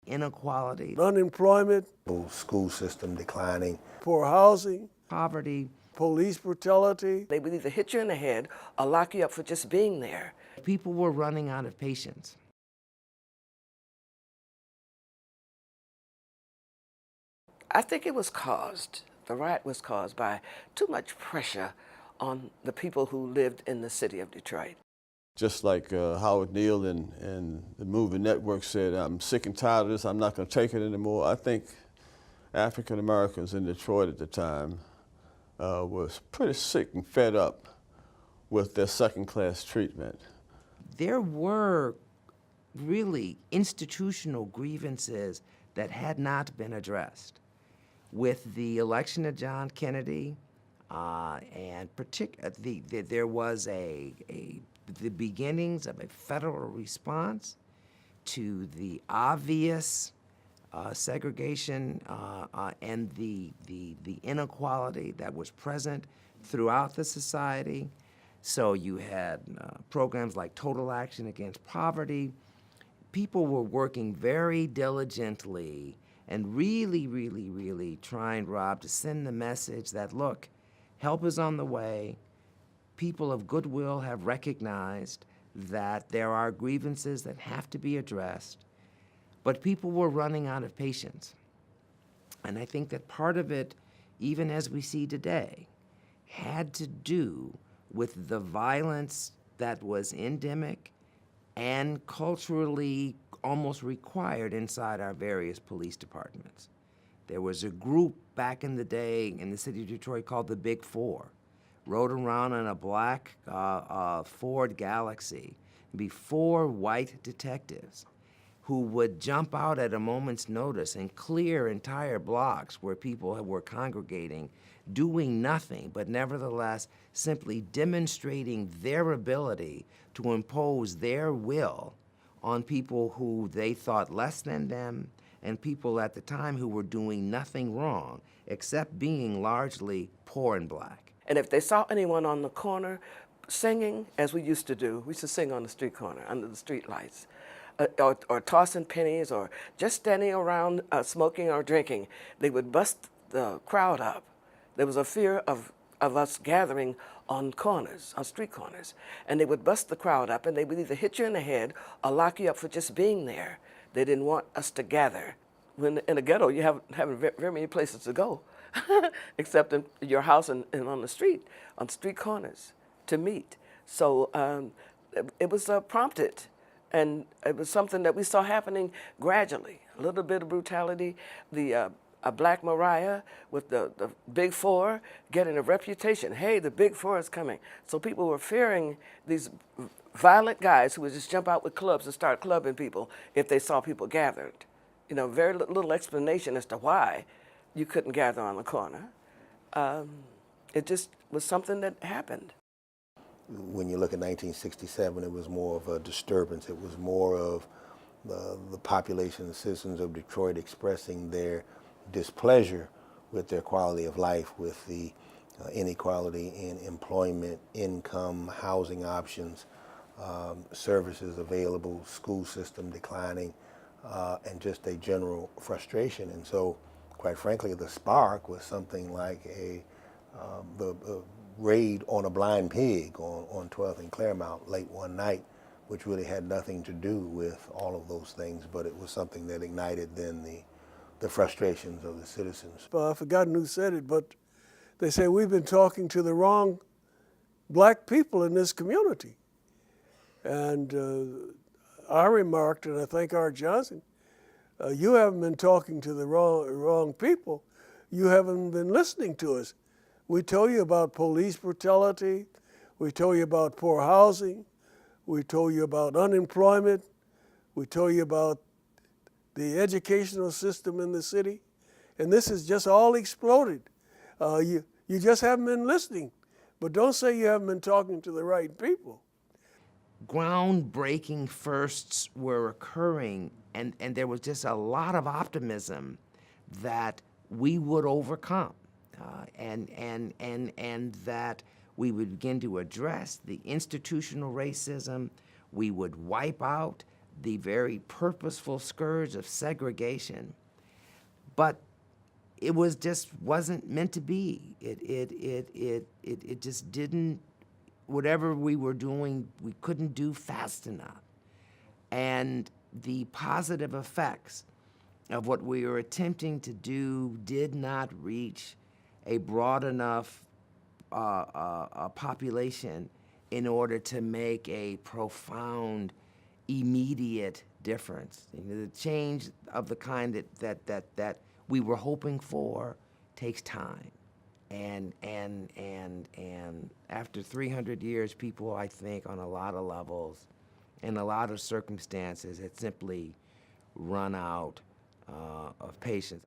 inequality, unemployment, school system declining, poor housing, poverty. police brutality. They would either hit you in the head or lock you up for just being there. People were running out of patience. I think the riot was caused by too much pressure on the people who lived in the city of Detroit. Just like Howard Neal and the Movie Network said, I'm sick and tired of this, I'm not going to take it anymore. I think African Americans in Detroit at the time was pretty sick and fed up with their second-class treatment. There were really institutional grievances that had not been addressed. With the election of John Kennedy, and there was the beginnings of a federal response to the obvious segregation and the inequality that was present throughout the society. So you had programs like Total Action Against Poverty. People were working very diligently and really trying, Rob, to send the message that, look, help is on the way. People of goodwill have recognized that there are grievances that have to be addressed, but people were running out of patience. And I think that part of it, even as we see today, had to do with the violence that was endemic and culturally almost required inside our various police departments. There was a group back in the day in the city of Detroit called the Big Four. Rode around in a black Ford Galaxy. It'd be 4 white detectives who would jump out at a moment's notice and clear entire blocks where people were congregating, doing nothing, but nevertheless simply demonstrating their ability to impose their will on people who they thought less than them and people at the time who were doing nothing wrong except being largely poor and black. And if they saw anyone on the corner singing, as we used to do, we used to sing on the street corner under the street lights, or tossing pennies, or just standing around smoking or drinking, they would bust the crowd up. There was a fear of us gathering on corners, on street corners, and they would bust the crowd up, and they would either hit you in the head or lock you up for just being there. They didn't want us to gather. When in the ghetto, you haven't very many places to go, except in your house and on the street corners to meet. So it was prompted, and it was something that we saw happening gradually. A little bit of brutality, a Black Mariah with the Big Four getting a reputation. Hey, the Big Four is coming. So people were fearing these violent guys who would just jump out with clubs and start clubbing people if they saw people gathered. You know, very little explanation as to why you couldn't gather on the corner. It just was something that happened. When you look at 1967, it was more of a disturbance. It was more of the population, the citizens of Detroit expressing their displeasure with their quality of life, with the inequality in employment, income, housing options, services available, school system declining, and just a general frustration. And so, quite frankly, the spark was something like the raid on a blind pig on 12th and Claremont late one night, which really had nothing to do with all of those things, but it was something that ignited then the frustrations of the citizens. I've forgotten who said it, but they say we've been talking to the wrong black people in this community. And I remarked, and I think Art Johnson, you haven't been talking to the wrong people. You haven't been listening to us. We told you about police brutality. We told you about poor housing. We told you about unemployment. We told you about the educational system in the city. And this has just all exploded. You just haven't been listening. But don't say you haven't been talking to the right people. Groundbreaking firsts were occurring, and there was just a lot of optimism that we would overcome, and that we would begin to address the institutional racism. We would wipe out the very purposeful scourge of segregation, but it wasn't meant to be. It just didn't, whatever we were doing, we couldn't do fast enough. And the positive effects of what we were attempting to do did not reach a broad enough population in order to make a profound, immediate difference. You know, the change of the kind that we were hoping for takes time. And after 300 years, people, I think, on a lot of levels, in a lot of circumstances, had simply run out of patience.